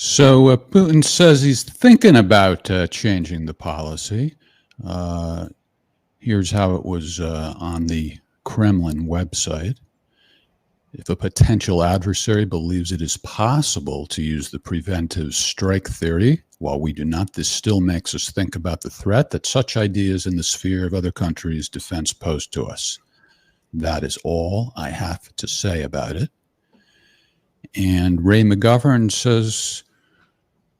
So Putin says he's thinking about changing the policy. Uh, Here's how it was on the Kremlin website. If a potential adversary believes it is possible to use the preventive strike theory, while we do not, this still makes us think about the threat that such ideas in the sphere of other countries' defense pose to us. That is all I have to say about it. And Ray McGovern says,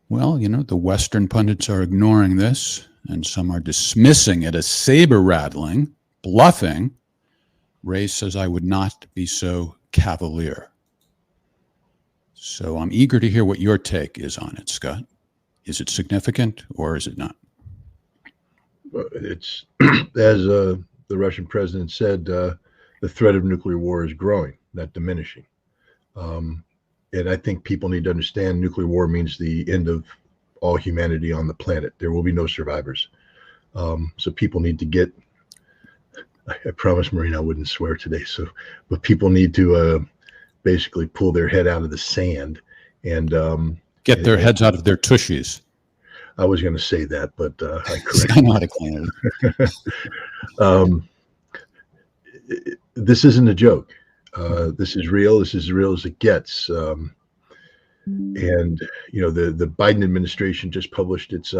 well, the Western pundits are ignoring this, and some are dismissing it as saber-rattling, bluffing. Ray says, I would not be so cavalier. So I'm eager to hear what your take is on it, Scott. Is it significant or is it not? Well, it's, as the Russian president said, the threat of nuclear war is growing, not diminishing. And I think people need to understand nuclear war means the end of all humanity on the planet. There will be no survivors. So people need to get, I promised Marina I wouldn't swear today. But people need to basically pull their head out of the sand and get their heads out of their tushies. I was going to say that, but I corrected. I know how to clean it. This isn't a joke. This is real. This is as real as it gets. And the Biden administration just published its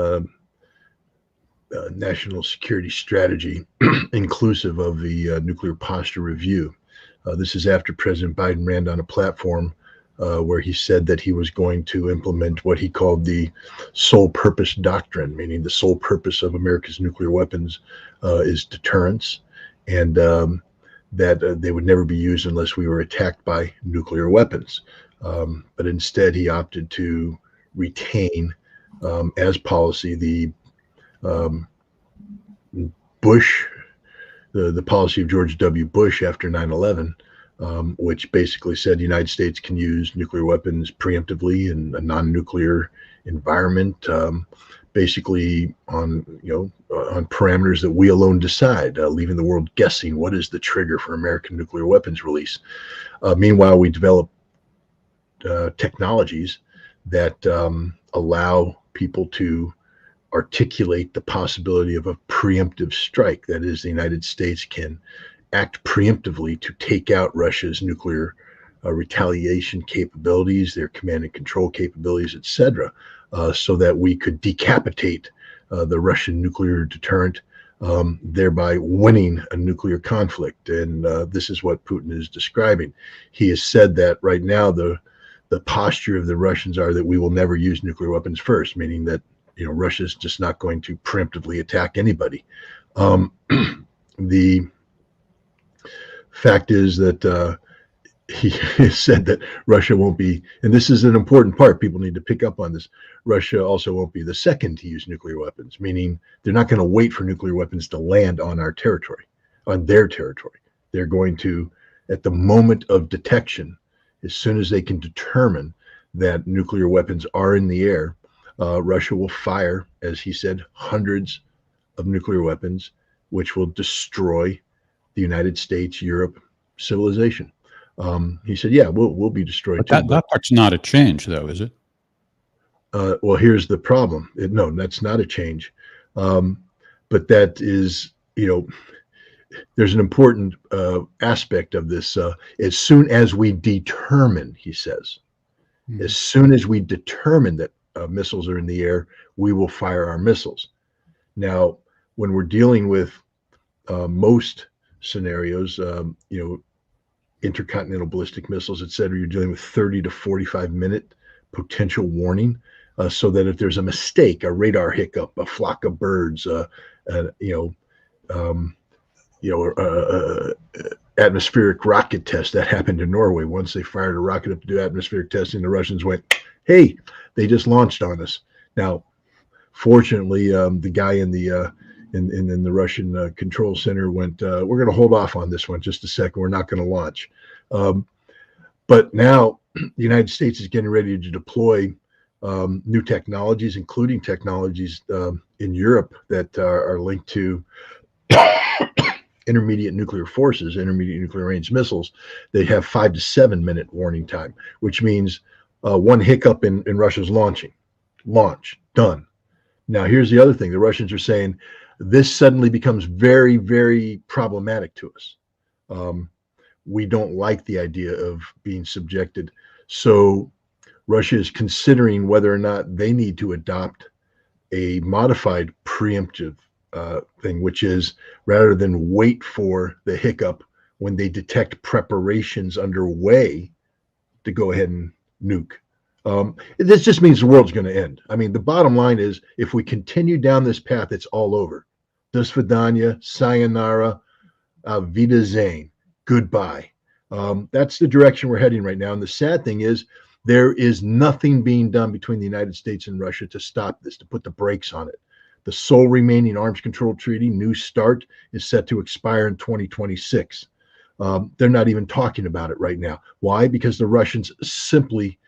national security strategy, inclusive of the nuclear posture review. This is after President Biden ran on a platform where he said that he was going to implement what he called the sole purpose doctrine, meaning the sole purpose of America's nuclear weapons is deterrence, and that they would never be used unless we were attacked by nuclear weapons. But instead, he opted to retain as policy the Bush, the policy of George W. Bush after 9/11, which basically said the United States can use nuclear weapons preemptively in a non-nuclear environment, basically on parameters that we alone decide, leaving the world guessing what is the trigger for American nuclear weapons release. Meanwhile, we develop technologies that allow people to articulate the possibility of a preemptive strike. That is, the United States can act preemptively to take out Russia's nuclear retaliation capabilities, their command and control capabilities, etc., so that we could decapitate the Russian nuclear deterrent, thereby winning a nuclear conflict. And this is what Putin is describing. He has said that right now the posture of the Russians are that we will never use nuclear weapons first, meaning that Russia's just not going to preemptively attack anybody. The fact is that he said that Russia won't be, and this is an important part, people need to pick up on this, Russia also won't be the second to use nuclear weapons, meaning they're not going to wait for nuclear weapons to land on our territory, on their territory. They're going to, at the moment of detection, as soon as they can determine that nuclear weapons are in the air, Russia will fire, as he said, hundreds of nuclear weapons, which will destroy the United States, Europe, civilization. He said, yeah, we'll be destroyed too. That part's not a change, though, is it? Well, here's the problem. No, that's not a change. But that is, there's an important aspect of this. As soon as we determine, he says, as soon as we determine that missiles are in the air, we will fire our missiles. Now, when we're dealing with most scenarios, intercontinental ballistic missiles, et cetera, you're dealing with 30 to 45 minute potential warning, so that if there's a mistake, a radar hiccup, a flock of birds, atmospheric rocket test that happened in Norway. Once they fired a rocket up to do atmospheric testing, the Russians went, hey, they just launched on us. Now, fortunately, the guy in the Russian control center went, we're going to hold off on this one just a second. We're not going to launch. But now the United States is getting ready to deploy new technologies, including technologies in Europe that are linked to intermediate nuclear forces, intermediate nuclear range missiles. They have 5 to 7 minute warning time, which means one hiccup in Russia's launch, done. Now, here's the other thing. The Russians are saying this suddenly becomes very, very problematic to us. We don't like the idea of being subjected. So Russia is considering whether or not they need to adopt a modified preemptive thing, which is rather than wait for the hiccup when they detect preparations underway to go ahead and nuke. This just means the world's going to end. I mean, the bottom line is if we continue down this path, it's all over. Do svidaniya, sayonara, wiedersehen, goodbye. That's the direction we're heading right now. And the sad thing is there is nothing being done between the United States and Russia to stop this, to put the brakes on it. The sole remaining arms control treaty, New START, is set to expire in 2026. They're not even talking about it right now. Why? Because the Russians simply,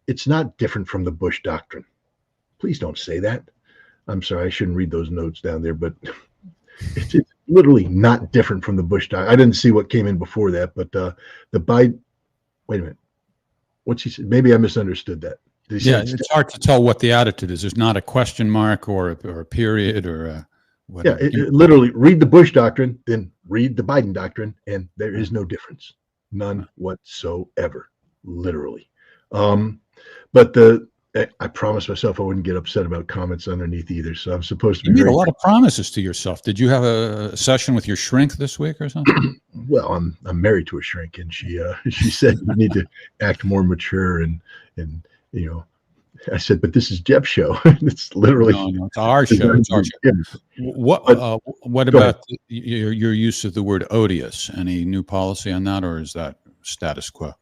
it's not different from the Bush doctrine. Please don't say that. I'm sorry, I shouldn't read those notes down there, but it's literally not different from the Bush doctrine. I didn't see what came in before that, but the Biden, wait a minute. What's he said? Maybe I misunderstood that. Yeah, it's hard to tell what the attitude is. There's not a question mark or a period or a whatever. Yeah, literally read the Bush doctrine, then read the Biden doctrine, and there is no difference. None whatsoever, literally. But I promised myself I wouldn't get upset about comments underneath either. So I'm supposed to be. You made a lot of promises to yourself. Did you have a session with your shrink this week or something? Well, I'm married to a shrink, and she said you need to act more mature and you know. I said, but this is Jeff's show. It's literally no, it's our show. It's our show. Yeah. What about your use of the word odious? Any new policy on that, or is that status quo?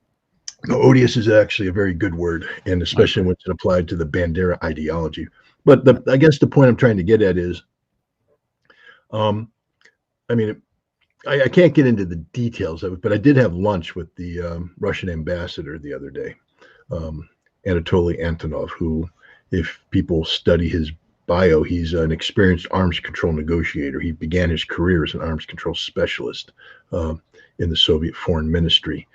No, odious is actually a very good word, and especially when it's applied to the Bandera ideology. But I guess the point I'm trying to get at is, I mean, I can't get into the details of it, but I did have lunch with the Russian ambassador the other day, Anatoly Antonov, who, if people study his bio, he's an experienced arms control negotiator. He began his career as an arms control specialist in the Soviet Foreign Ministry.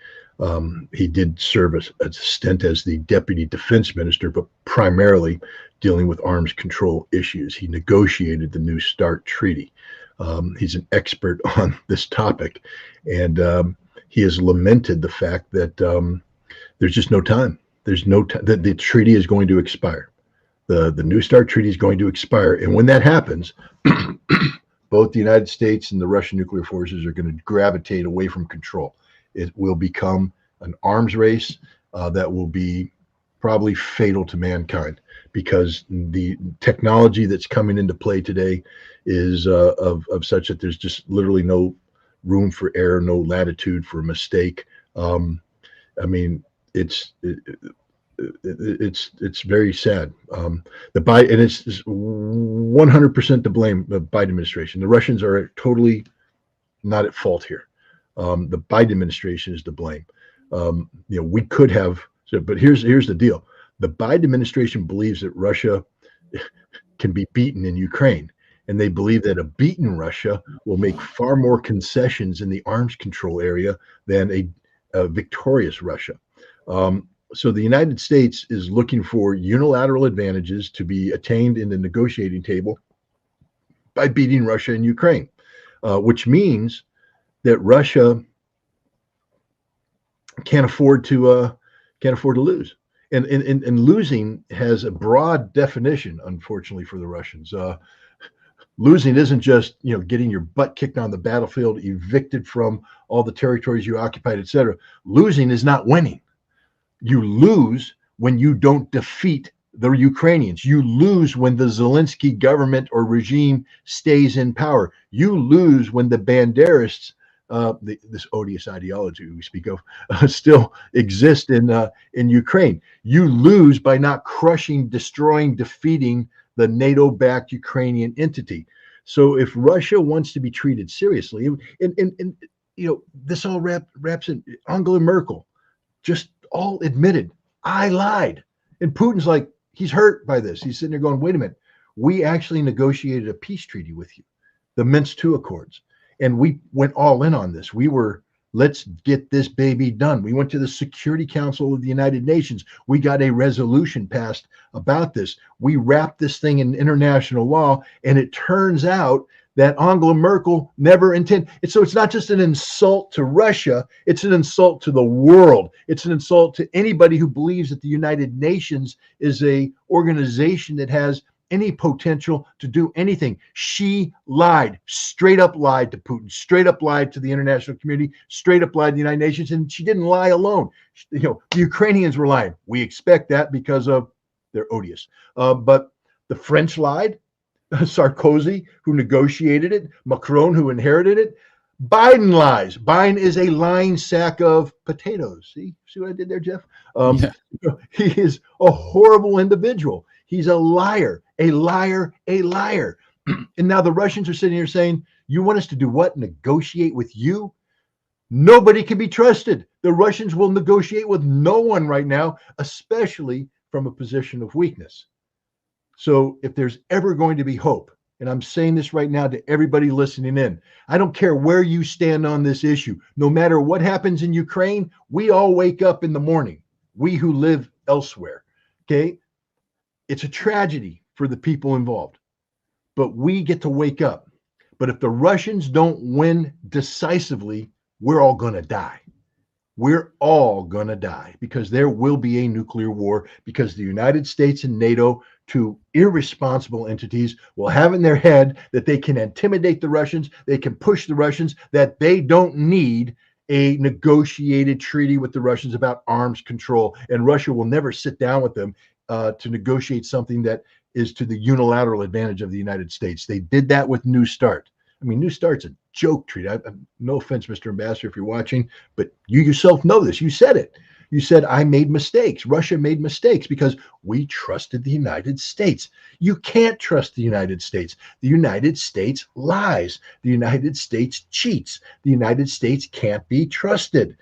He did serve a stint as the deputy defense minister, but primarily dealing with arms control issues. He negotiated the New START treaty. He's an expert on this topic, and he has lamented the fact that there's just no time. There's no time. The treaty is going to expire. The New START treaty is going to expire, and when that happens, both the United States and the Russian nuclear forces are going to gravitate away from control. It will become an arms race that will be probably fatal to mankind, because the technology that's coming into play today is of such that there's just literally no room for error, no latitude for mistake. I mean, it's very sad. The Biden, and it's 100% to blame the Biden administration. The Russians are totally not at fault here. The Biden administration is to blame. We could have, but here's the deal. The Biden administration believes that Russia can be beaten in Ukraine, and they believe that a beaten Russia will make far more concessions in the arms control area than a victorious Russia. So the United States is looking for unilateral advantages to be attained in the negotiating table by beating Russia in Ukraine, which means that Russia can't afford to lose, and losing has a broad definition. Unfortunately for the Russians, losing isn't just getting your butt kicked on the battlefield, evicted from all the territories you occupied, etc. Losing is not winning. You lose when you don't defeat the Ukrainians. You lose when the Zelensky government or regime stays in power. You lose when the Banderists, this odious ideology we speak of, still exist in Ukraine. You lose by not crushing, destroying, defeating the NATO-backed Ukrainian entity. So if Russia wants to be treated seriously, and this all wraps in Angela Merkel, just all admitted, I lied. And Putin's like, he's hurt by this. He's sitting there going, wait a minute, we actually negotiated a peace treaty with you, the Minsk II Accords. And we went all in on this. We were Let's get this baby done. We went to the Security Council of the United Nations. We got a resolution passed about this. We wrapped this thing in international law, and it turns out that Angela Merkel never intended. So it's not just an insult to Russia, it's an insult to the world. It's an insult to anybody who believes that the United Nations is a organization that has any potential to do anything. She lied, straight up lied to Putin, straight up lied to the international community, straight up lied to the United Nations, and she didn't lie alone. The Ukrainians were lying. We expect that because of they're odious. But the French lied, Sarkozy, who negotiated it, Macron, who inherited it. Biden lies. Biden is a lying sack of potatoes. See what I did there, Jeff? Yeah. He is a horrible individual. He's a liar, a liar, a liar. And now the Russians are sitting here saying, you want us to do what? Negotiate with you? Nobody can be trusted. The Russians will negotiate with no one right now, especially from a position of weakness. So if there's ever going to be hope, and I'm saying this right now to everybody listening in, I don't care where you stand on this issue. No matter what happens in Ukraine, we all wake up in the morning, we who live elsewhere, okay? It's a tragedy for the people involved, but we get to wake up. But if the Russians don't win decisively, we're all going to die. We're all going to die because there will be a nuclear war because the United States and NATO, two irresponsible entities, will have in their head that they can intimidate the Russians, they can push the Russians, that they don't need a negotiated treaty with the Russians about arms control. And Russia will never sit down with them to negotiate something that is to the unilateral advantage of the United States. They did that with New START. I mean, New START's a joke treaty. No offense, Mr. Ambassador, if you're watching, but you yourself know this. You said it. You said, I made mistakes. Russia made mistakes because we trusted the United States. You can't trust the United States. The United States lies. The United States cheats. The United States can't be trusted.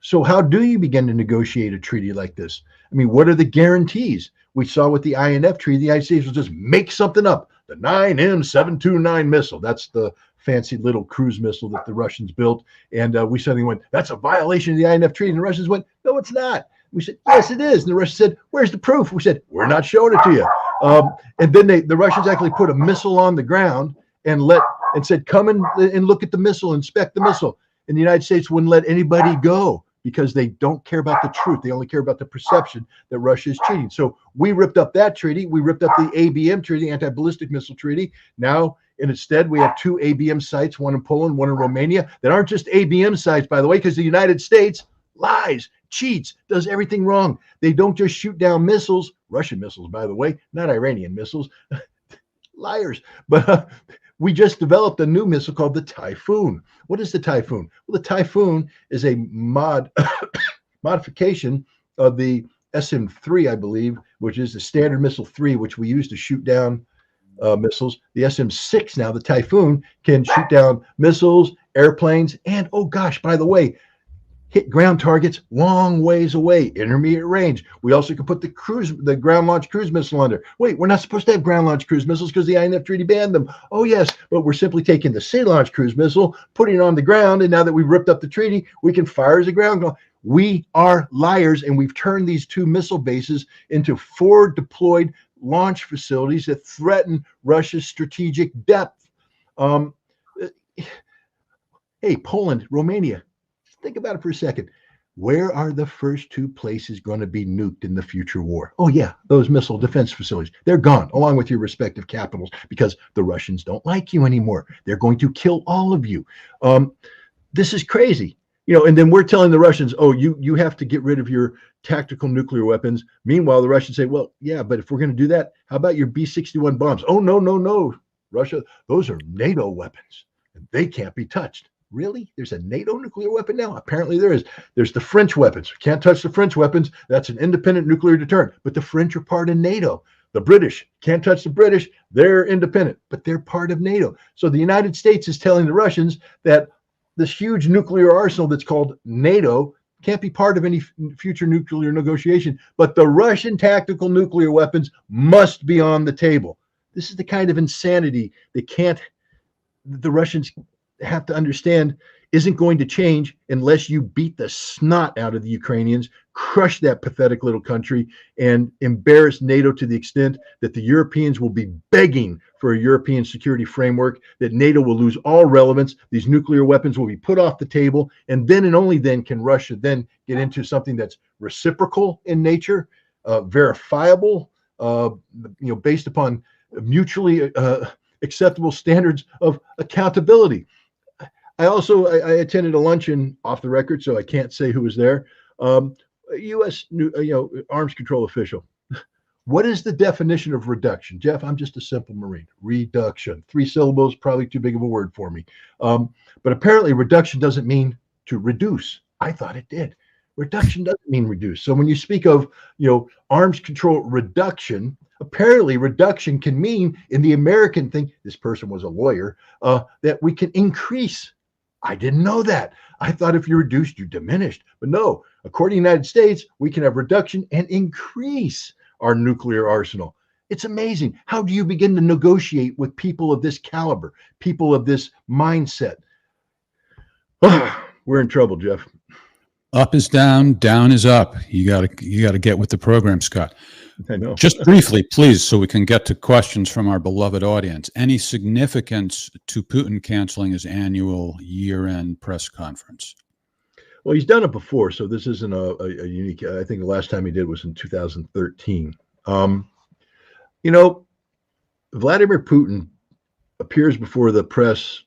So how do you begin to negotiate a treaty like this? I mean, what are the guarantees? We saw with the INF treaty, the United States will just make something up. The 9M729 missile. That's the fancy little cruise missile that the Russians built. And we suddenly went, that's a violation of the INF treaty. And the Russians went, no, it's not. We said, yes, it is. And the Russians said, where's the proof? We said, we're not showing it to you. And then the Russians actually put a missile on the ground and said, come and look at the missile, inspect the missile. And the United States wouldn't let anybody go because they don't care about the truth. They only care about the perception that Russia is cheating. So we ripped up that treaty. We ripped up the ABM treaty, anti-ballistic missile treaty. Now, instead, we have two ABM sites, one in Poland, one in Romania, that aren't just ABM sites, by the way, because the United States lies, cheats, does everything wrong. They don't just shoot down missiles, Russian missiles, by the way, not Iranian missiles. Liars. But we just developed a new missile called the Typhoon. What is the Typhoon? Well, the Typhoon is a modification of the SM-3, I believe, which is the Standard Missile 3, which we use to shoot down missiles. The SM-6 now, the Typhoon, can shoot down missiles, airplanes, and, oh gosh, by the way, hit ground targets long ways away, intermediate range. We also can put the ground launch cruise missile under. Wait, we're not supposed to have ground launch cruise missiles because the INF treaty banned them. Oh yes, but we're simply taking the sea launch cruise missile, putting it on the ground, and now that we've ripped up the treaty, we can fire as a ground. We are liars, and we've turned these two missile bases into forward deployed launch facilities that threaten Russia's strategic depth. Hey, Poland, Romania, think about it for a second. Where are the first two places going to be nuked in the future war? Oh yeah, those missile defense facilities. They're gone, along with your respective capitals, because the Russians don't like you anymore. They're going to kill all of you. This is crazy. And then we're telling the Russians, oh, you have to get rid of your tactical nuclear weapons. Meanwhile, the Russians say, well, yeah, but if we're going to do that, how about your B-61 bombs? Oh, no, Russia, those are NATO weapons, and they can't be touched. Really? There's a NATO nuclear weapon now? Apparently there is. There's the French weapons. Can't touch the French weapons. That's an independent nuclear deterrent. But the French are part of NATO. The British can't touch the British. They're independent, but they're part of NATO. So the United States is telling the Russians that this huge nuclear arsenal that's called NATO can't be part of any future nuclear negotiation, but the Russian tactical nuclear weapons must be on the table. This is the kind of insanity that the Russians have to understand. isn't going to change unless you beat the snot out of the Ukrainians, crush that pathetic little country, and embarrass NATO to the extent that the Europeans will be begging for a European security framework, that NATO will lose all relevance, these nuclear weapons will be put off the table, and then and only then can Russia then get into something that's reciprocal in nature, verifiable, based upon mutually acceptable standards of accountability. I attended a luncheon off the record, so I can't say who was there. A U.S. arms control official. What is the definition of reduction, Jeff? I'm just a simple Marine. Reduction, 3 syllables, probably too big of a word for me. But apparently, reduction doesn't mean to reduce. I thought it did. Reduction doesn't mean reduce. So when you speak of arms control reduction, apparently reduction can mean, in the American thing, this person was a lawyer, that we can increase. I didn't know that. I thought if you reduced, you diminished. But no, according to the United States, we can have reduction and increase our nuclear arsenal. It's amazing. How do you begin to negotiate with people of this caliber, people of this mindset? We're in trouble, Jeff. Up is down, down is up. You gotta get with the program, Scott. I know. Just briefly, please, so we can get to questions from our beloved audience. Any significance to Putin canceling his annual year-end press conference? Well, he's done it before, so this isn't a unique. I think the last time he did was in 2013. Vladimir Putin appears before the press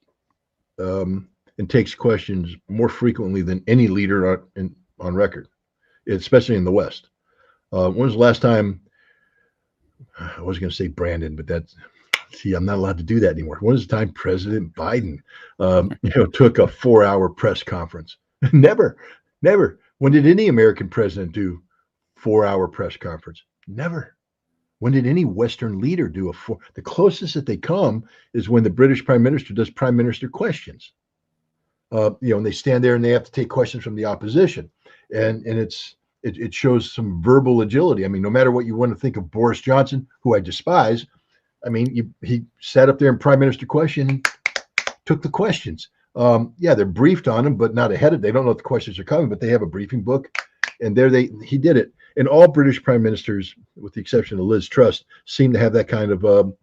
and takes questions more frequently than any leader on record, especially in the West. When was the last time? I was going to say Brandon, but I'm not allowed to do that anymore. When was the time President Biden, took a 4-hour press conference? Never. When did any American president do 4-hour press conference? Never. When did any Western leader do the closest that they come is when the British Prime Minister does Prime Minister questions. And they stand there and they have to take questions from the opposition, and it shows some verbal agility. I mean, no matter what you want to think of Boris Johnson, who I despise, I mean, he sat up there in Prime Minister question and took the questions. They're briefed on them, but not ahead of. They don't know if the questions are coming, but they have a briefing book, and he did it. And all British prime ministers, with the exception of Liz Truss, seem to have that kind of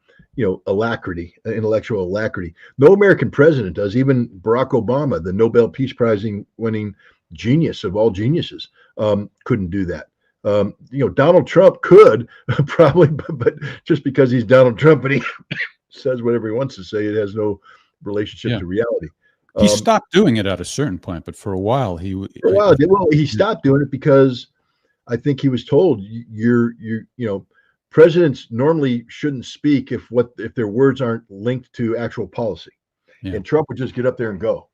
alacrity, intellectual alacrity. No American president does. Even Barack Obama, the Nobel Peace Prize winning genius of all geniuses, couldn't do that. Donald Trump could probably, but just because he's Donald Trump and he says whatever he wants to say, it has no relationship to reality. He stopped doing it at a certain point, but for a while he stopped doing it because I think he was told presidents normally shouldn't speak if their words aren't linked to actual policy. Yeah. And Trump would just get up there and go,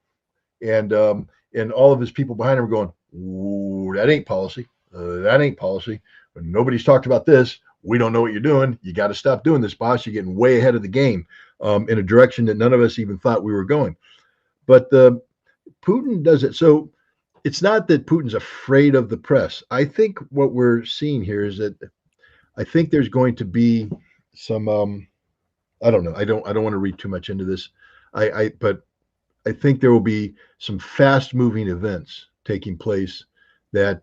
and all of his people behind him were going, "Ooh, that ain't policy. That ain't policy. Nobody's talked about this. We don't know what you're doing. You got to stop doing this, boss. You're getting way ahead of the game in a direction that none of us even thought we were going." But Putin does it. So it's not that Putin's afraid of the press. I think what we're seeing here is that I think there's going to be some. I don't know. I don't want to read too much into this. But I think there will be some fast-moving events taking place that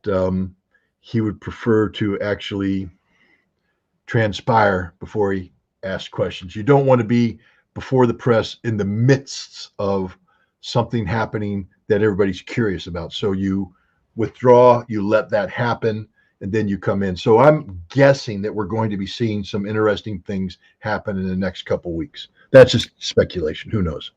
he would prefer to actually transpire before he asks questions. You don't want to be before the press in the midst of something happening that everybody's curious about. So you withdraw, you let that happen, and then you come in. So I'm guessing that we're going to be seeing some interesting things happen in the next couple weeks. That's just speculation. Who knows?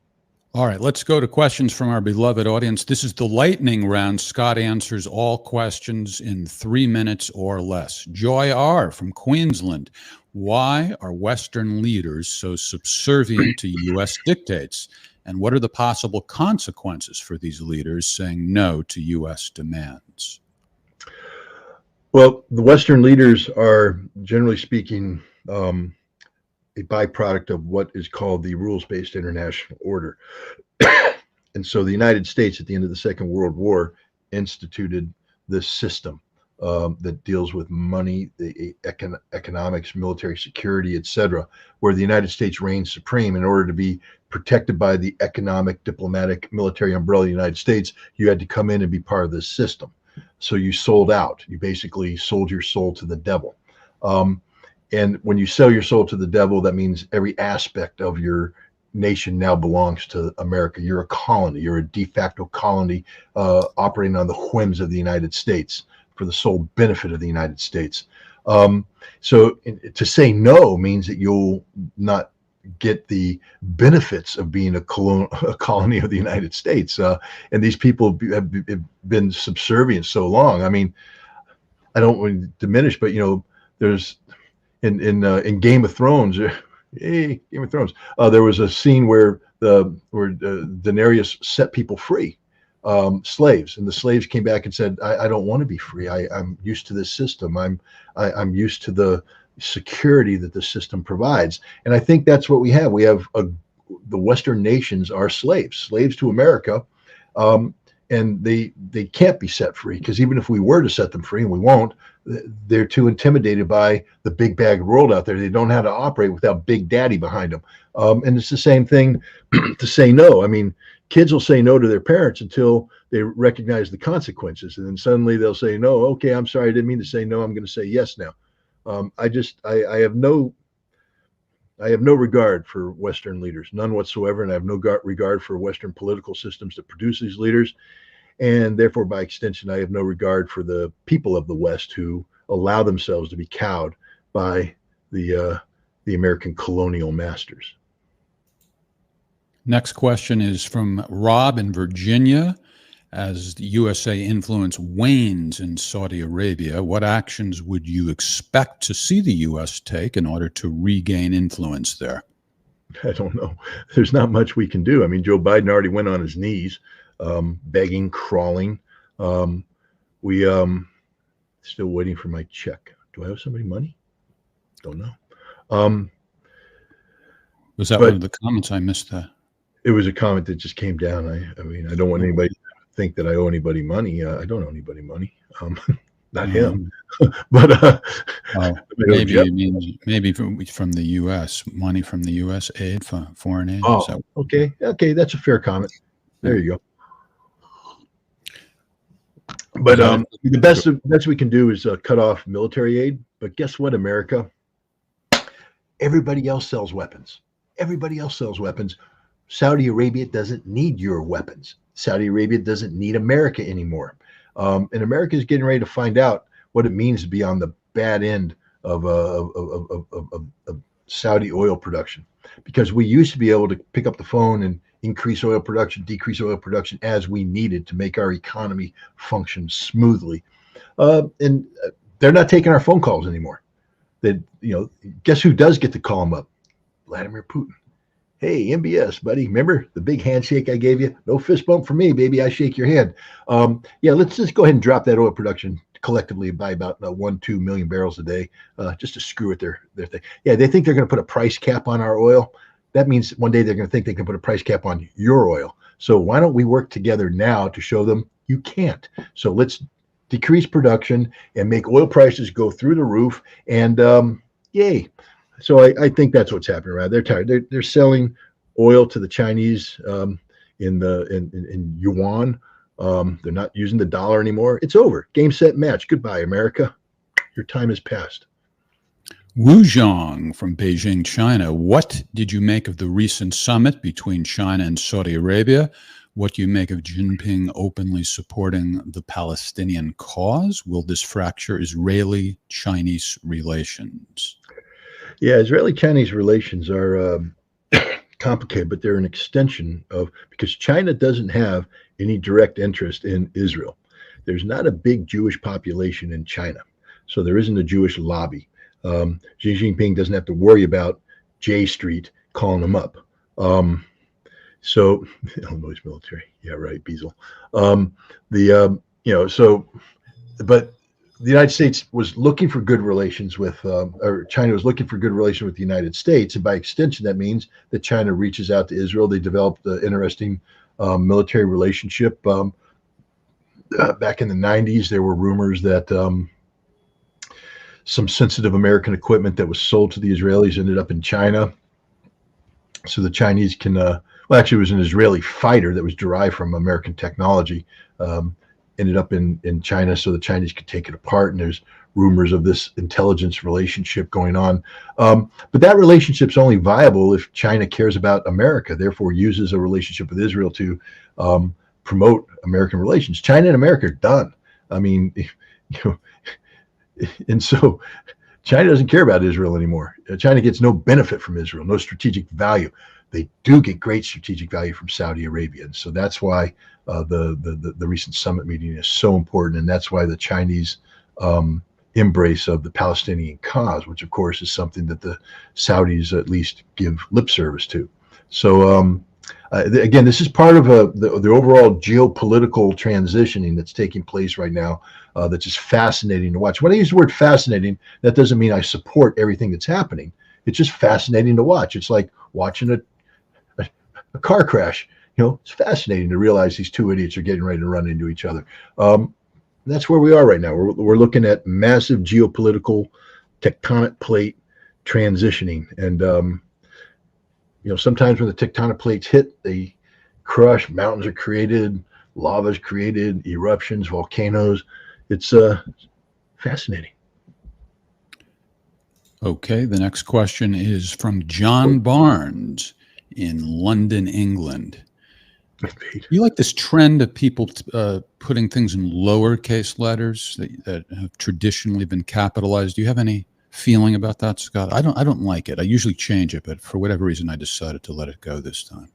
All right, let's go to questions from our beloved audience. This is the lightning round. Scott answers all questions in 3 minutes or less. Joy R. from Queensland. Why are Western leaders so subservient to U.S. dictates? And what are the possible consequences for these leaders saying no to U.S. demands? Well, the Western leaders are, generally speaking, a byproduct of what is called the rules-based international order. And so the United States, at the end of the Second World War, instituted this system that deals with money, the economics, military security, etc., where the United States reigns supreme. In order to be protected by the economic, diplomatic, military umbrella of the United States, you had to come in and be part of this system. So you sold out. You basically sold your soul to the devil. And when you sell your soul to the devil, that means every aspect of your nation now belongs to America. You're a colony. You're a de facto colony operating on the whims of the United States for the sole benefit of the United States. So to say no means that you'll not get the benefits of being a colony of the United States. And these people have been subservient so long. I mean, I don't want to diminish, but there's in Game of Thrones. Hey, Game of Thrones. There was a scene where Daenerys set people free, slaves, and the slaves came back and said, "I don't want to be free. I'm used to this system. I'm used to the security that the system provides." And I think that's what we have. We have the Western nations are slaves to America, and they can't be set free, because even if we were to set them free, and we won't, they're too intimidated by the big bag world out there. They don't know how to operate without Big Daddy behind them. And it's the same thing to say no. I mean, kids will say no to their parents until they recognize the consequences, and then suddenly they'll say no. Okay, I'm sorry, I didn't mean to say no. I'm going to say yes now. I have no regard for Western leaders, none whatsoever, and I have no regard for Western political systems that produce these leaders. And therefore, by extension, I have no regard for the people of the West who allow themselves to be cowed by the American colonial masters. Next question is from Rob in Virginia. As the USA influence wanes in Saudi Arabia, what actions would you expect to see the U.S. take in order to regain influence there? I don't know. There's not much we can do. I mean, Joe Biden already went on his knees, begging, crawling. We still waiting for my check. Do I owe somebody money? Don't know. Was that one of the comments? I missed that. It was a comment that just came down. I mean, I don't want anybody to think that I owe anybody money. I don't owe anybody money. Not him. But maybe from the U.S. money from the U.S. aid for foreign aid. Oh, okay, that's a fair comment. There you go. But the best we can do is cut off military aid. But guess what, America? Everybody else sells weapons. Everybody else sells weapons. Saudi Arabia doesn't need your weapons. Saudi Arabia doesn't need America anymore. And America is getting ready to find out what it means to be on the bad end of Saudi oil production, because we used to be able to pick up the phone and increase oil production, decrease oil production as we needed to make our economy function smoothly. And they're not taking our phone calls anymore. Guess who does get to call them up? Vladimir Putin. Hey, MBS, buddy. Remember the big handshake I gave you? No fist bump for me, baby. I shake your hand. Let's just go ahead and drop that oil production collectively by about 1-2 million barrels a day, just to screw with their thing. Yeah, they think they're going to put a price cap on our oil. That means one day they're going to think they can put a price cap on your oil. So why don't we work together now to show them you can't? So let's decrease production and make oil prices go through the roof. And yay. So I think that's what's happening around. They're tired. They're selling oil to the Chinese in yuan. They're not using the dollar anymore. It's over. Game, set, match. Goodbye, America. Your time has passed. Wu Zhang from Beijing, China. What did you make of the recent summit between China and Saudi Arabia? What do you make of Jinping openly supporting the Palestinian cause? Will this fracture Israeli-Chinese relations? Yeah, Israeli-Chinese relations are complicated, but they're an extension of, because China doesn't have any direct interest in Israel. There's not a big Jewish population in China, so there isn't a Jewish lobby. Xi Jinping doesn't have to worry about J Street calling him up. So Illinois military, yeah, right, Beazle. But the United States was looking for good relations with, or China was looking for good relations with the United States, and by extension, that means that China reaches out to Israel. They developed an interesting military relationship. back in the 90s, there were rumors that some sensitive American equipment that was sold to the Israelis ended up in China. So the Chinese can, well, actually, it was an Israeli fighter that was derived from American technology, ended up in China so the Chinese could take it apart. And there's rumors of this intelligence relationship going on. But that relationship's only viable if China cares about America, therefore uses a relationship with Israel to promote American relations. China and America are done. I mean, you know, and so China doesn't care about Israel anymore. China gets no benefit from Israel, no strategic value. They do get great strategic value from Saudi Arabia. And so that's why the recent summit meeting is so important. And that's why the Chinese embrace of the Palestinian cause, which of course is something that the Saudis at least give lip service to. So again, this is part of the overall geopolitical transitioning that's taking place right now. That's just fascinating to watch. When I use the word fascinating, that doesn't mean I support everything that's happening. It's just fascinating to watch. It's like watching a car crash. You know, it's fascinating to realize these two idiots are getting ready to run into each other. That's where we are right now. We're looking at massive geopolitical tectonic plate transitioning. And, you know, sometimes when the tectonic plates hit, they crush, mountains are created, lava is created, eruptions, volcanoes. It's fascinating. Okay, the next question is from John Barnes in London, England. You like this trend of people putting things in lowercase letters that have traditionally been capitalized? Do you have any feeling about that, Scott? I don't like it. I usually change it, but for whatever reason, I decided to let it go this time.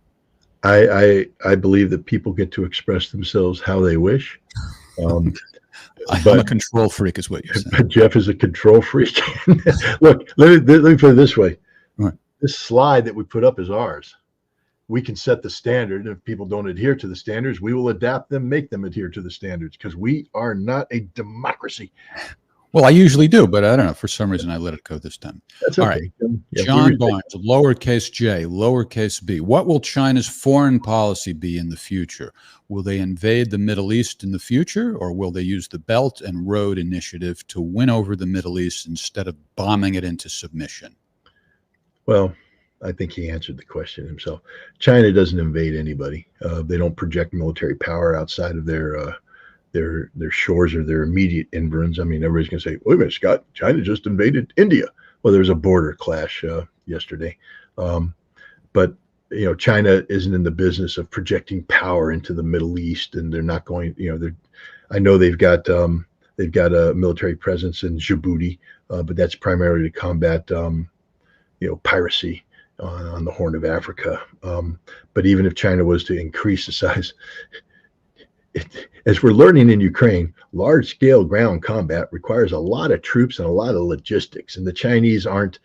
I believe that people get to express themselves how they wish. I'm a control freak, is what you're saying. But Jeff is a control freak. Look, let me put it this way. Right. This slide that we put up is ours. We can set the standard. If people don't adhere to the standards, we will adapt them, make them adhere to the standards, because we are not a democracy. Well, I usually do, but I don't know. For some reason, I let it go this time. That's all okay. Right. Yeah, John Barnes, lowercase j, lowercase b. What will China's foreign policy be in the future? Will they invade the Middle East in the future, or will they use the Belt and Road Initiative to win over the Middle East instead of bombing it into submission? Well, I think he answered the question himself. China doesn't invade anybody. They don't project military power outside of their shores or their immediate environs. I mean, everybody's going to say, wait a minute, Scott, China just invaded India. Well, there was a border clash yesterday. But, you know, China isn't in the business of projecting power into the Middle East, and they're not going, you know, I know they've got a military presence in Djibouti, but that's primarily to combat, you know, piracy on the Horn of Africa. But even if China was to increase the size, as we're learning in Ukraine, large-scale ground combat requires a lot of troops and a lot of logistics, and the Chinese aren't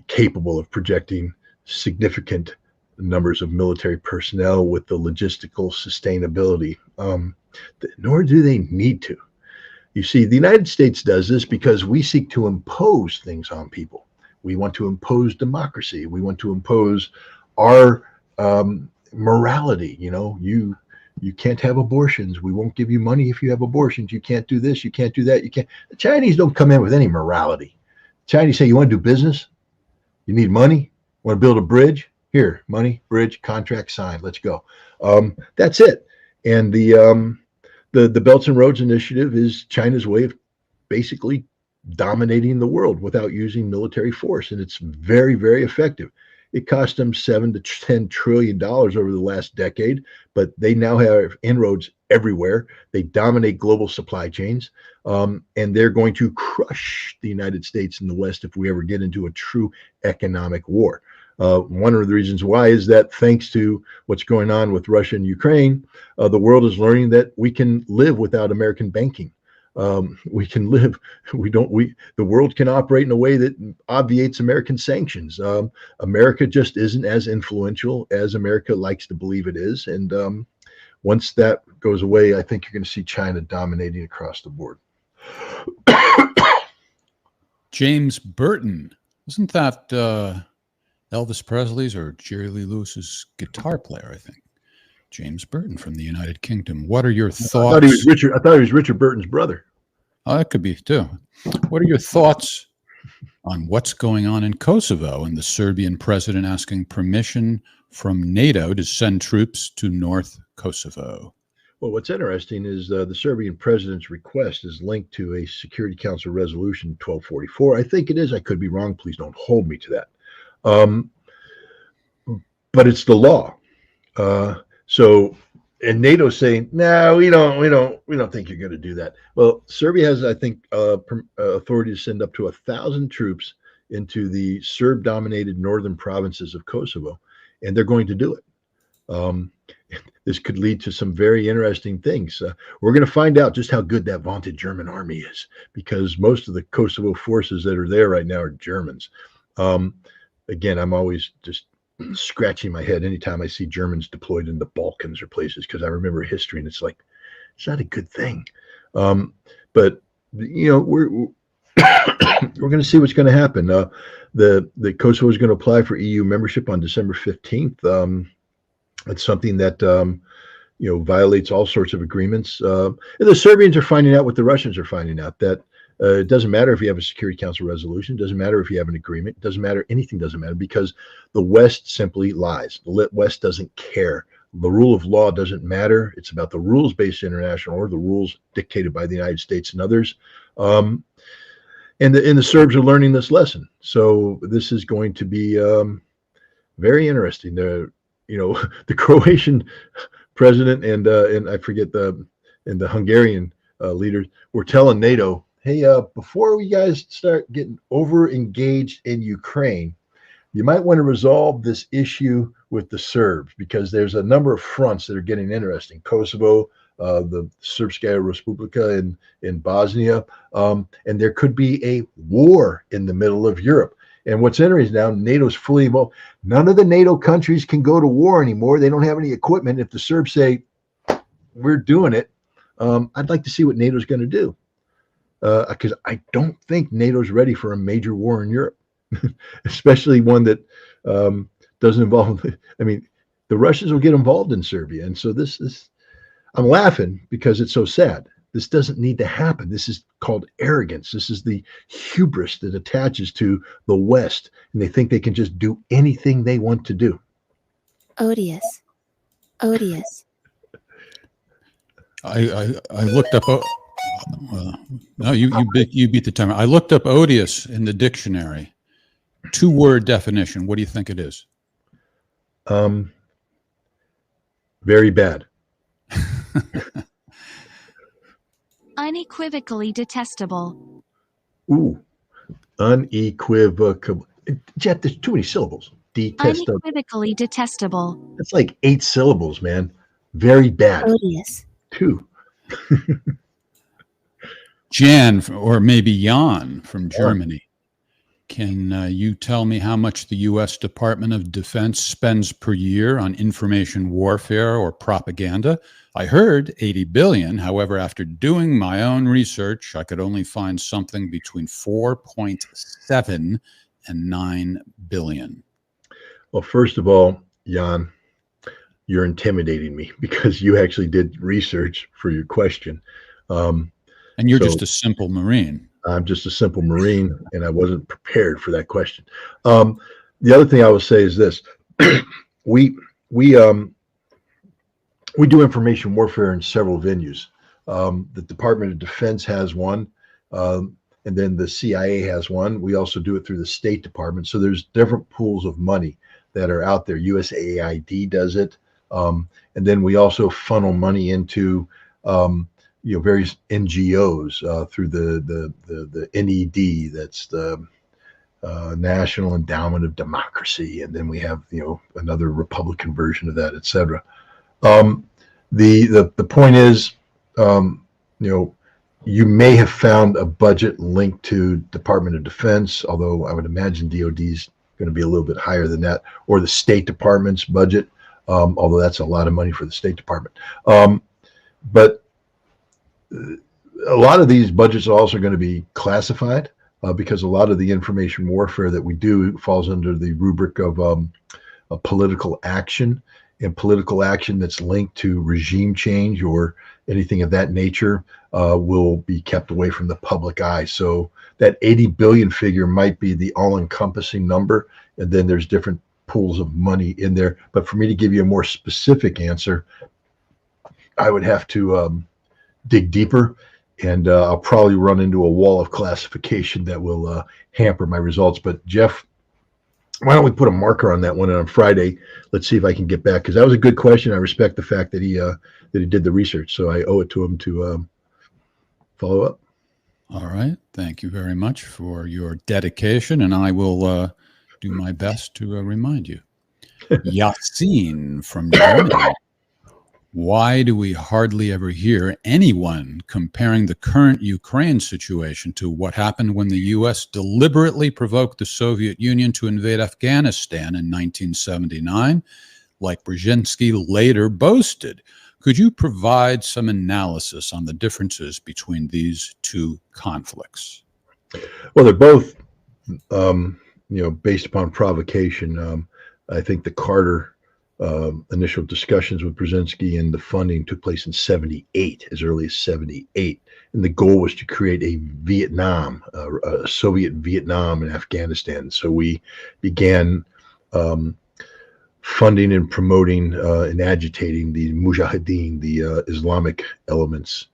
capable of projecting significant numbers of military personnel with the logistical sustainability, nor do they need to. You see, the United States does this because we seek to impose things on people. We want to impose democracy. We want to impose our morality. You know, you can't have abortions. We won't give you money if you have abortions. You can't do this. You can't do that. You can't. The Chinese don't come in with any morality. The Chinese say, you want to do business? You need money? Want to build a bridge? Here, money, bridge, contract signed. Let's go. That's it. And the Belts and Roads Initiative is China's way of basically dominating the world without using military force, and it's very, very effective. It cost them $7 to $10 trillion over the last decade, but they now have inroads everywhere. They dominate global supply chains, and they're going to crush the United States and the West if we ever get into a true economic war. One of the reasons why is that thanks to what's going on with Russia and Ukraine, the world is learning that we can live without American banking. We can live, the world can operate in a way that obviates American sanctions. America just isn't as influential as America likes to believe it is. And once that goes away, I think you're going to see China dominating across the board. James Burton, isn't that Elvis Presley's or Jerry Lee Lewis's guitar player, I think? James Burton from the United Kingdom. What are your thoughts? I thought he was Richard Burton's brother. Oh, that could be too. What are your thoughts on what's going on in Kosovo and the Serbian president asking permission from NATO to send troops to North Kosovo? Well, what's interesting is the Serbian president's request is linked to a Security Council resolution 1244. I think it is. I could be wrong. Please don't hold me to that. But it's the law. And NATO's saying, no, we don't think you're going to do that. Well, Serbia has, I think, authority to send up to 1,000 troops into the Serb-dominated northern provinces of Kosovo, and they're going to do it. This could lead to some very interesting things. We're going to find out just how good that vaunted German army is, because most of the Kosovo forces that are there right now are Germans. Again, I'm always just scratching my head anytime I see Germans deployed in the Balkans or places, because I remember history and it's like, it's not a good thing. But we're we're going to see what's going to happen. The Kosovo is going to apply for EU membership on December 15th. It's something that violates all sorts of agreements. And the Serbians are finding out what the Russians are finding out, that it doesn't matter if you have a Security Council resolution. It doesn't matter if you have an agreement. It doesn't matter. Anything doesn't matter, because the West simply lies. The West doesn't care. The rule of law doesn't matter. It's about the rules-based international order, the rules dictated by the United States and others. And the Serbs are learning this lesson. So this is going to be very interesting. The Croatian president and I forget the Hungarian leaders were telling NATO, hey, before you guys start getting over engaged in Ukraine, you might want to resolve this issue with the Serbs, because there's a number of fronts that are getting interesting. Kosovo, the Srpska Republika in Bosnia, and there could be a war in the middle of Europe. And what's interesting now, NATO's fully involved. None of the NATO countries can go to war anymore. They don't have any equipment. If the Serbs say, we're doing it, I'd like to see what NATO's going to do. Because I don't think NATO's ready for a major war in Europe, especially one that doesn't involve. I mean, the Russians will get involved in Serbia, and so this I'm laughing because it's so sad. This doesn't need to happen. This is called arrogance. This is the hubris that attaches to the West, and they think they can just do anything they want to do. Odious. I looked up. No, you beat the timer. I looked up odious in the dictionary. 2-word definition. What do you think it is? Very bad. Unequivocally detestable. Ooh, unequivocal. Jet, there's too many syllables. Detestable. Unequivocally detestable. That's like 8 syllables, man. Very bad. Odious. 2. Jan, or maybe Jan from Germany. Can you tell me how much the U.S. Department of Defense spends per year on information warfare or propaganda? I heard $80 billion. However, after doing my own research, I could only find something between 4.7 and 9 billion. Well, first of all, Jan, you're intimidating me because you actually did research for your question. And you're just a simple Marine. I'm just a simple Marine, and I wasn't prepared for that question. The other thing I will say is this: we do information warfare in several venues. The Department of Defense has one, and then the CIA has one. We also do it through the State Department. So there's different pools of money that are out there. USAID does it, and then we also funnel money into various NGOs through the NED, that's the National Endowment of Democracy, and then we have another Republican version of that, etc. The point is, you may have found a budget linked to Department of Defense, although I would imagine DoD is going to be a little bit higher than that, or the State Department's budget, although that's a lot of money for the State Department. But a lot of these budgets are also going to be classified because a lot of the information warfare that we do falls under the rubric of a political action. and political action that's linked to regime change or anything of that nature will be kept away from the public eye. So that 80 billion figure might be the all-encompassing number, and then there's different pools of money in there. But for me to give you a more specific answer, I would have to dig deeper, and I'll probably run into a wall of classification that will hamper my results. But Jeff, why don't we put a marker on that one, and on Friday, let's see if I can get back, because that was a good question. I respect the fact that he did the research, so I owe it to him to follow up. All right. Thank you very much for your dedication, and I will do my best to remind you. Yassine from Germany. Why do we hardly ever hear anyone comparing the current Ukraine situation to what happened when the U.S. deliberately provoked the Soviet Union to invade Afghanistan in 1979, like Brzezinski later boasted? Could you provide some analysis on the differences between these two conflicts? Well, they're both, based upon provocation. I think the Carter initial discussions with Brzezinski and the funding took place in 78, as early as 78. And the goal was to create a Vietnam, a Soviet Vietnam in Afghanistan. So we began funding and promoting and agitating the Mujahideen, the Islamic elements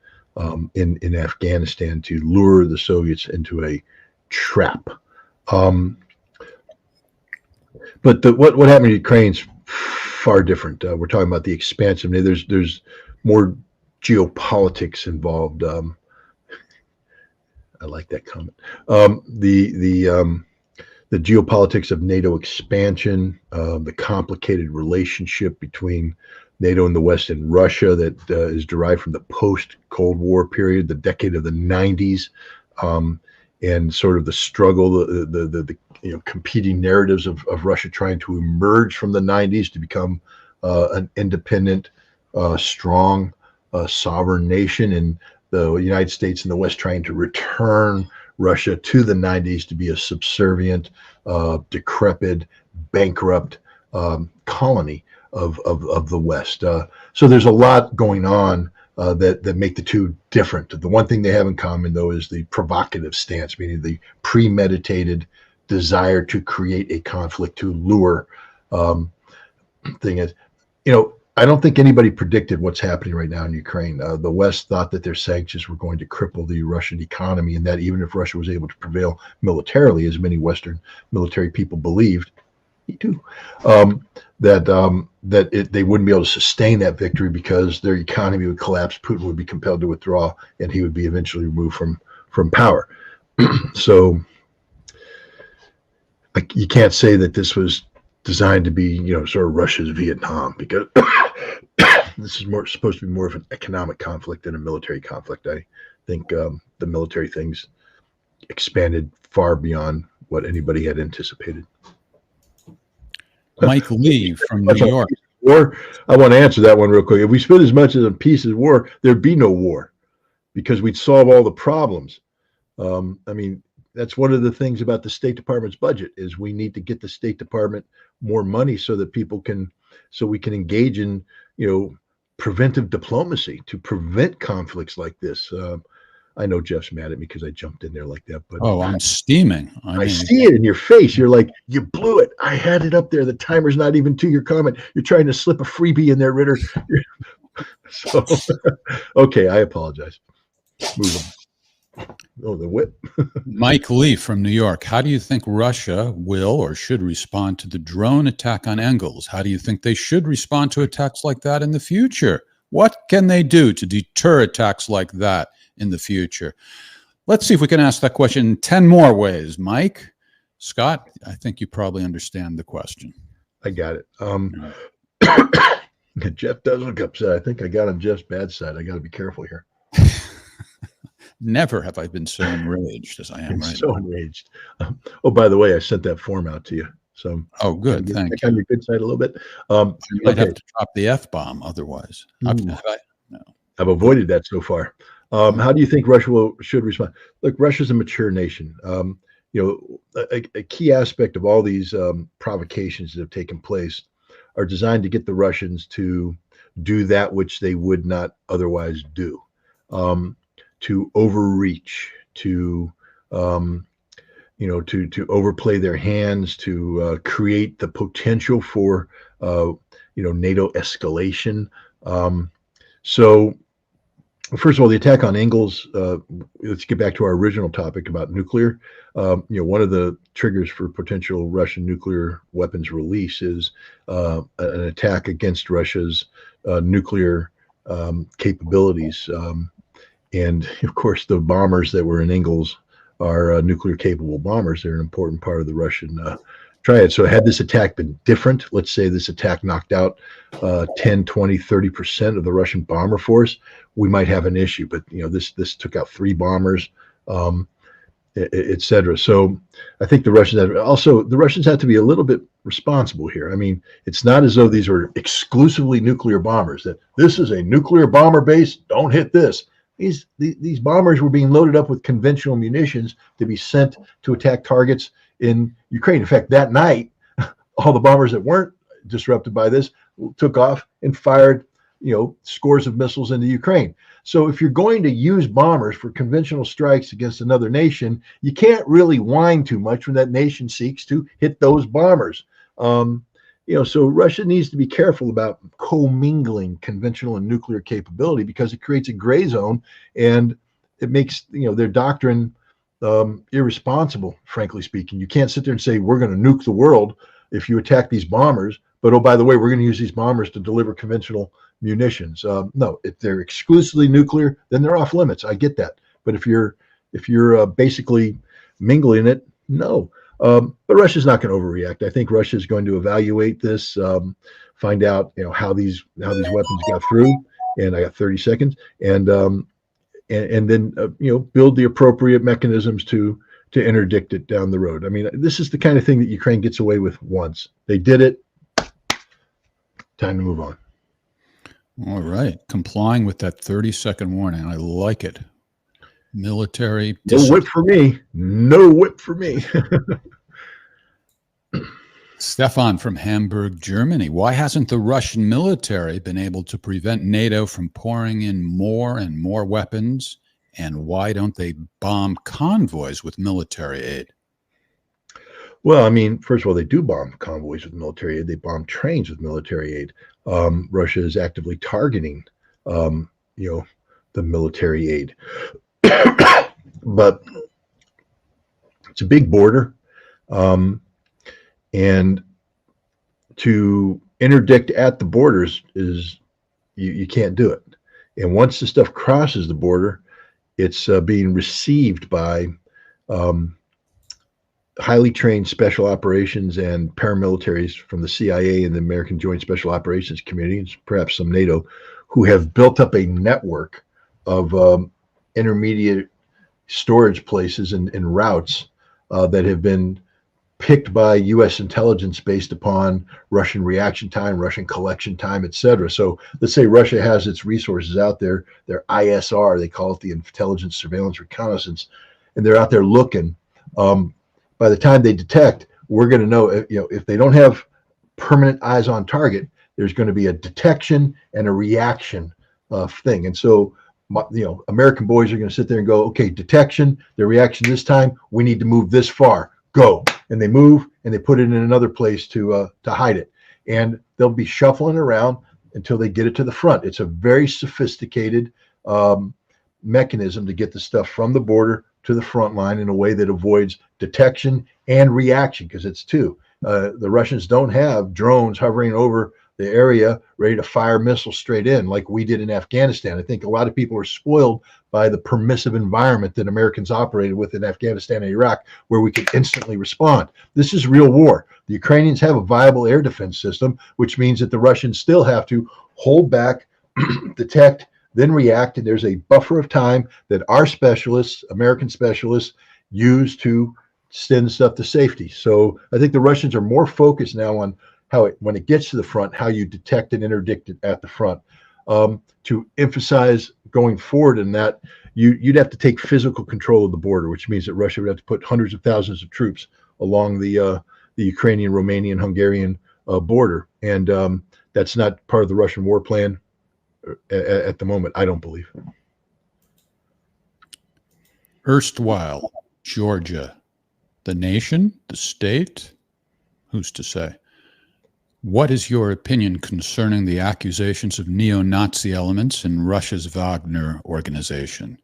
in Afghanistan, to lure the Soviets into a trap. But what happened in Ukraine's far different. We're talking about the expansion. I mean, there's more geopolitics involved. I like that comment. The geopolitics of NATO expansion, the complicated relationship between NATO and the West and Russia that is derived from the post-Cold War period, the decade of the 90s, and sort of the struggle, the competing narratives of Russia trying to emerge from the 90s to become an independent, strong, sovereign nation, and the United States and the West trying to return Russia to the 90s to be a subservient, decrepit, bankrupt colony of the West. So there's a lot going on that make the two different. The one thing they have in common, though, is the provocative stance, meaning the premeditated desire to create a conflict, to lure. Thing is, I don't think anybody predicted what's happening right now in Ukraine. The West thought that their sanctions were going to cripple the Russian economy, and that even if Russia was able to prevail militarily, as many Western military people believed, me too, that they wouldn't be able to sustain that victory because their economy would collapse, Putin would be compelled to withdraw, and he would be eventually removed from power. So you can't say that this was designed to be, sort of Russia's Vietnam, because this is supposed to be more of an economic conflict than a military conflict. I think the military things expanded far beyond what anybody had anticipated. Mike Lee from New York. War, I want to answer that one real quick. If we spent as much as on peace as war, there'd be no war, because we'd solve all the problems. That's one of the things about the State Department's budget, is we need to get the State Department more money so that we can engage in, preventive diplomacy to prevent conflicts like this. I know Jeff's mad at me because I jumped in there like that, but I'm steaming. I see it in your face. You're like, you blew it. I had it up there. The timer's not even to your comment. You're trying to slip a freebie in there, Ritter. So, okay, I apologize. Move on. Oh, the whip. Mike Lee from New York. How do you think Russia will or should respond to the drone attack on Engels? How do you think they should respond to attacks like that in the future? What can they do to deter attacks like that in the future? Let's see if we can ask that question in 10 more ways. Mike, Scott, I think you probably understand the question. I got it. Jeff does look upset. I think I got on Jeff's bad side. I got to be careful here. Never have I been so enraged as I am right so now. Enraged. By the way, I sent that form out to you. So good. Thank you. On your good side a little bit. You might have to drop the F-bomb otherwise. No. I've avoided that so far. How do you think Russia should respond? Look, Russia's a mature nation. A key aspect of all these provocations that have taken place are designed to get the Russians to do that which they would not otherwise do, to overreach, to to overplay their hands, to create the potential for NATO escalation. So first of all, the attack on Engels, let's get back to our original topic about nuclear. One of the triggers for potential Russian nuclear weapons release is an attack against Russia's nuclear capabilities. And of course, the bombers that were in Engels are nuclear capable bombers. They're an important part of the Russian triad. So had this attack been different, let's say this attack knocked out 10, 20, 30% of the Russian bomber force, we might have an issue. But this took out 3 bombers, et cetera. So I think the Russians have to be a little bit responsible here. I mean, it's not as though these are exclusively nuclear bombers, that this is a nuclear bomber base, don't hit this. These bombers were being loaded up with conventional munitions to be sent to attack targets in Ukraine. In fact, that night, all the bombers that weren't disrupted by this took off and fired, scores of missiles into Ukraine. So if you're going to use bombers for conventional strikes against another nation, you can't really whine too much when that nation seeks to hit those bombers. So Russia needs to be careful about commingling conventional and nuclear capability, because it creates a gray zone and it makes their doctrine irresponsible, frankly speaking. You can't sit there and say we're going to nuke the world if you attack these bombers, but oh, by the way, we're going to use these bombers to deliver conventional munitions. No, if they're exclusively nuclear, then they're off limits. I get that, but if you're basically mingling it, no. But Russia's not going to overreact. I think Russia is going to evaluate this, find out how these weapons got through. And I got 30 seconds, and then build the appropriate mechanisms to interdict it down the road. I mean, this is the kind of thing that Ukraine gets away with once. They did it. Time to move on. All right, complying with that 30-second warning. I like it. Military. No whip for me. No whip for me. Stefan from Hamburg, Germany. Why hasn't the Russian military been able to prevent NATO from pouring in more and more weapons? And why don't they bomb convoys with military aid? Well, I mean, first of all, they do bomb convoys with military aid. They bomb trains with military aid. Russia is actively targeting, the military aid. But it's a big border, and to interdict at the borders is you can't do it. And once the stuff crosses the border, it's being received by highly trained special operations and paramilitaries from the CIA and the American Joint Special Operations Community, and perhaps some NATO, who have built up a network of intermediate storage places and routes that have been picked by U.S. intelligence based upon Russian reaction time, Russian collection time, et cetera. So let's say Russia has its resources out there, their ISR, they call it the intelligence, surveillance, reconnaissance, and they're out there looking. By the time they detect, we're going to know, if they don't have permanent eyes on target, there's going to be a detection and a reaction thing. And so American boys are going to sit there and go, okay, detection, the reaction this time, we need to move this far, go. And they move and they put it in another place to hide it. And they'll be shuffling around until they get it to the front. It's a very sophisticated mechanism to get the stuff from the border to the front line in a way that avoids detection and reaction, because it's two. The Russians don't have drones hovering over the area ready to fire missiles straight in like we did in Afghanistan. I think a lot of people are spoiled by the permissive environment that Americans operated with in Afghanistan and Iraq, where we could instantly respond. This is real war. The Ukrainians have a viable air defense system, which means that the Russians still have to hold back, detect, then react, and there's a buffer of time that our specialists, American specialists, use to send stuff to safety. So I think the Russians are more focused now on how when it gets to the front, how you detect and interdict it at the front. To emphasize going forward in that, you'd have to take physical control of the border, which means that Russia would have to put hundreds of thousands of troops along the Ukrainian, Romanian, Hungarian border. And that's not part of the Russian war plan at the moment, I don't believe. Erstwhile Georgia, the nation, the state, who's to say? What is your opinion concerning the accusations of neo-Nazi elements in Russia's Wagner organization?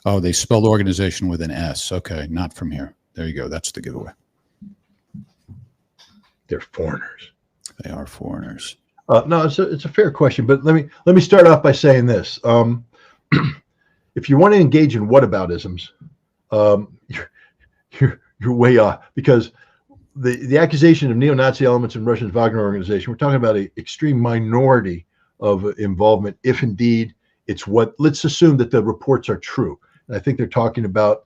Oh, they spelled organization with an S. Okay, not from here. There you go. That's the giveaway. They're foreigners. They are foreigners. No, it's a fair question, but let me start off by saying this. If you want to engage in whataboutisms, you're way off, because the accusation of neo-Nazi elements in Russia's Wagner organization, we're talking about an extreme minority of involvement, if indeed it's what, let's assume that the reports are true. And I think they're talking about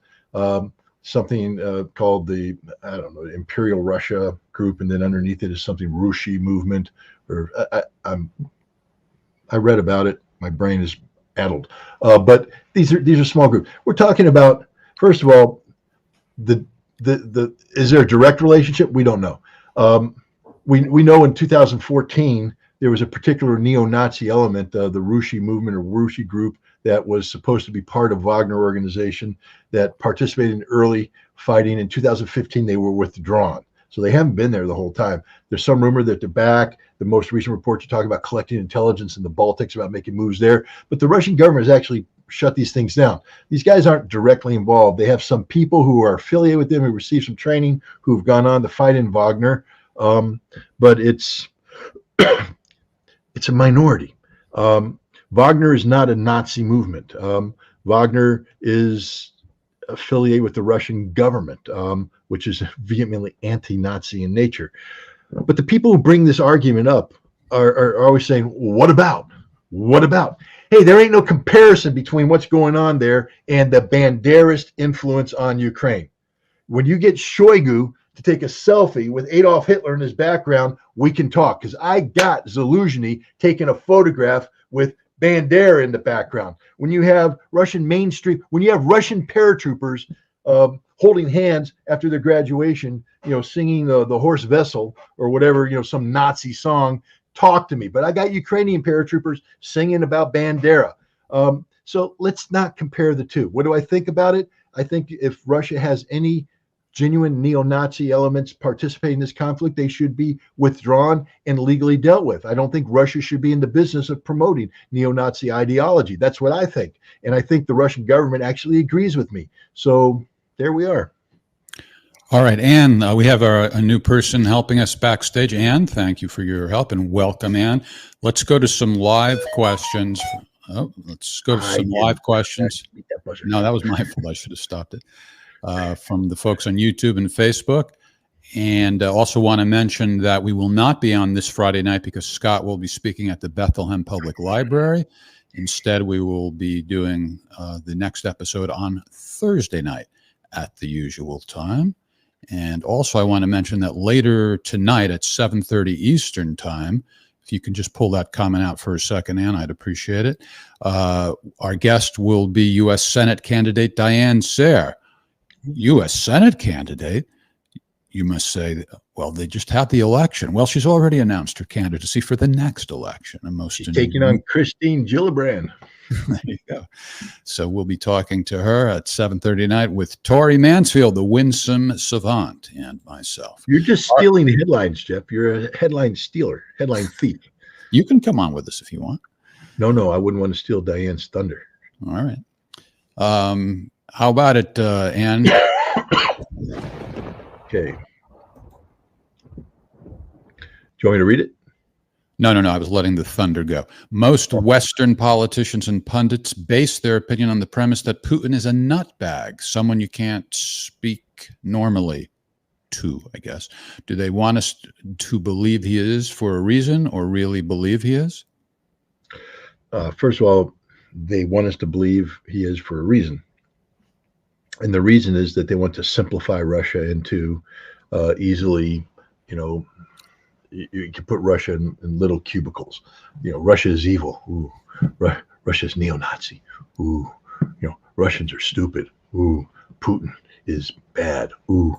something called the, I don't know, Imperial Russia group, and then underneath it is something Rushi movement, or I read about it. My brain is addled. But these are small groups. We're talking about, first of all, is there a direct relationship? We don't know. We know in 2014 there was a particular neo-Nazi element, the Rushi movement or Rushi group, that was supposed to be part of Wagner organization that participated in early fighting. In 2015 they were withdrawn, so they haven't been there the whole time. There's some rumor that they're back. The most recent reports are talking about collecting intelligence in the Baltics, about making moves there, but the Russian government has actually shut these things down. These guys aren't directly involved. They have some people who are affiliated with them, who receive some training, who've gone on to fight in Wagner, but it's a minority. Wagner is not a Nazi movement. Wagner is affiliated with the Russian government, which is vehemently anti-Nazi in nature. But the people who bring this argument up are always saying, what about? What about? Hey, there ain't no comparison between what's going on there and the Banderist influence on Ukraine. When you get Shoigu to take a selfie with Adolf Hitler in his background, we can talk, because I got Zaluzhny taking a photograph with Bandera in the background. When you have Russian mainstream, when you have Russian paratroopers holding hands after their graduation, singing the Horse Vessel or whatever, some Nazi song, talk to me. But I got Ukrainian paratroopers singing about Bandera. So let's not compare the two. What do I think about it? I think if Russia has any genuine neo-Nazi elements participating in this conflict, they should be withdrawn and legally dealt with. I don't think Russia should be in the business of promoting neo-Nazi ideology. That's what I think. And I think the Russian government actually agrees with me. So there we are. All right, Anne, we have a new person helping us backstage. Anne, thank you for your help, and welcome, Anne. Let's go to some live questions. Let's go to some live questions. No, that was my fault. I should have stopped it. From the folks on YouTube and Facebook. And also want to mention that we will not be on this Friday night because Scott will be speaking at the Bethlehem Public Library. Instead, we will be doing the next episode on Thursday night at the usual time. And also I want to mention that later tonight at 7:30 Eastern time, if you can just pull that comment out for a second, Ann, I'd appreciate it. Our guest will be U.S. Senate candidate Diane Sayre. U.S. Senate candidate? You must say, well, they just had the election. Well, she's already announced her candidacy for the next election. And she's taking on Christine Gillibrand. There you go. So we'll be talking to her at 7:30 tonight with Tori Mansfield, the winsome savant, and myself. You're just stealing headlines, Jeff. You're a headline stealer, headline thief. You can come on with us if you want. No, I wouldn't want to steal Diane's thunder. All right. How about it, Ann? Okay. Do you want me to read it? No. I was letting the thunder go. Most Western politicians and pundits base their opinion on the premise that Putin is a nutbag, someone you can't speak normally to, I guess. Do they want us to believe he is for a reason, or really believe he is? First of all, they want us to believe he is for a reason. And the reason is that they want to simplify Russia into easily, you can put Russia in little cubicles. Russia is evil. Ooh, Russia's neo-Nazi. Ooh, Russians are stupid. Ooh, Putin is bad. Ooh,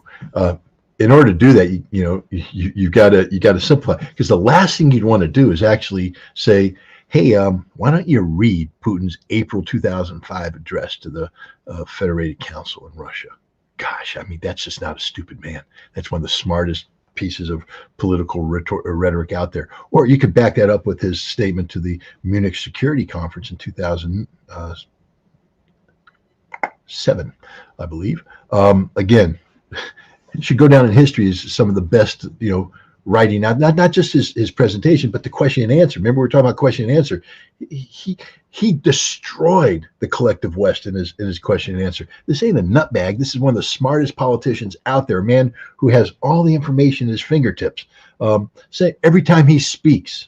in order to do that, you got to simplify, because the last thing you'd want to do is actually say, hey, why don't you read Putin's April 2005 address to the Federated Council in Russia? Gosh, I mean, that's just not a stupid man. That's one of the smartest pieces of political rhetoric out there. Or you could back that up with his statement to the Munich Security Conference in 2007, I believe. Again, it should go down in history as some of the best, writing, not just his presentation, but the question and answer. Remember, we were talking about question and answer. He destroyed the collective West in his question and answer. This ain't a nutbag. This is one of the smartest politicians out there, a man who has all the information at his fingertips. Say every time he speaks,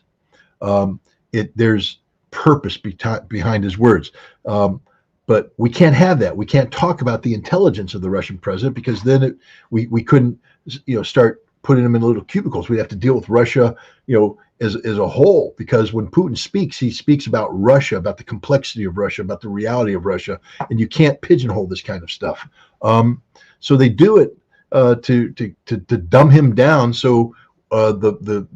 there's purpose behind his words. But we can't have that. We can't talk about the intelligence of the Russian president, because then we couldn't, start putting them in little cubicles. We have to deal with Russia, as a whole, because when Putin speaks, he speaks about Russia, about the complexity of Russia, about the reality of Russia, and you can't pigeonhole this kind of stuff. So they do it to dumb him down. So the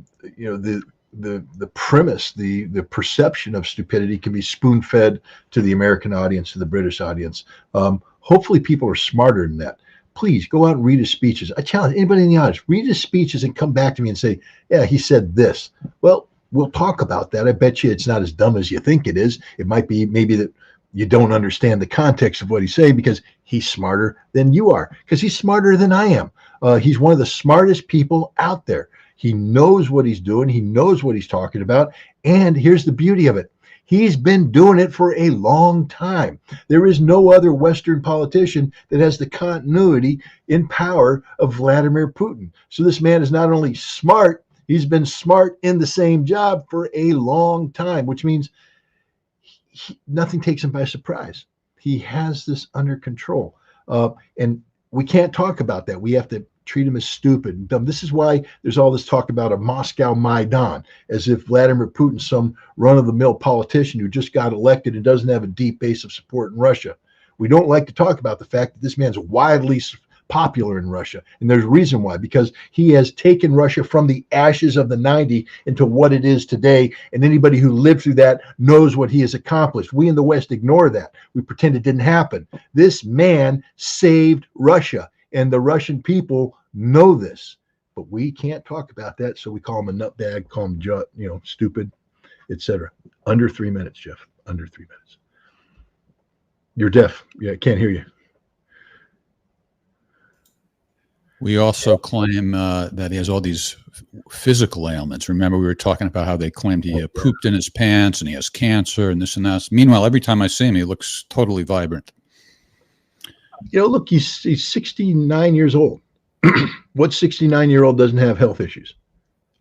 premise, the perception of stupidity can be spoon-fed to the American audience, to the British audience. Hopefully people are smarter than that. Please go out and read his speeches. I challenge anybody in the audience, read his speeches and come back to me and say, yeah, he said this. Well, we'll talk about that. I bet you it's not as dumb as you think it is. It might be maybe that you don't understand the context of what he's saying, because he's smarter than you are, because he's smarter than I am. He's one of the smartest people out there. He knows what he's doing. He knows what he's talking about. And here's the beauty of it. He's been doing it for a long time. There is no other Western politician that has the continuity in power of Vladimir Putin. So this man is not only smart, he's been smart in the same job for a long time, which means nothing takes him by surprise. He has this under control. And we can't talk about that. We have to treat him as stupid and dumb. This is why there's all this talk about a Moscow Maidan, as if Vladimir Putin's some run-of-the-mill politician who just got elected and doesn't have a deep base of support in Russia. We don't like to talk about the fact that this man's widely popular in Russia, and there's a reason why, because he has taken Russia from the ashes of the 90s into what it is today, and anybody who lived through that knows what he has accomplished. We in the West ignore that. We pretend it didn't happen. This man saved Russia, and the Russian people know this, but we can't talk about that. So we call him a nutbag, call him, stupid, etc. Under 3 minutes, Jeff. Under 3 minutes. You're deaf. Yeah, I can't hear you. We also claim that he has all these physical ailments. Remember, we were talking about how they claimed he pooped in his pants and he has cancer and this and that. Meanwhile, every time I see him, he looks totally vibrant. Look, he's 69 years old. What 69-year-old doesn't have health issues?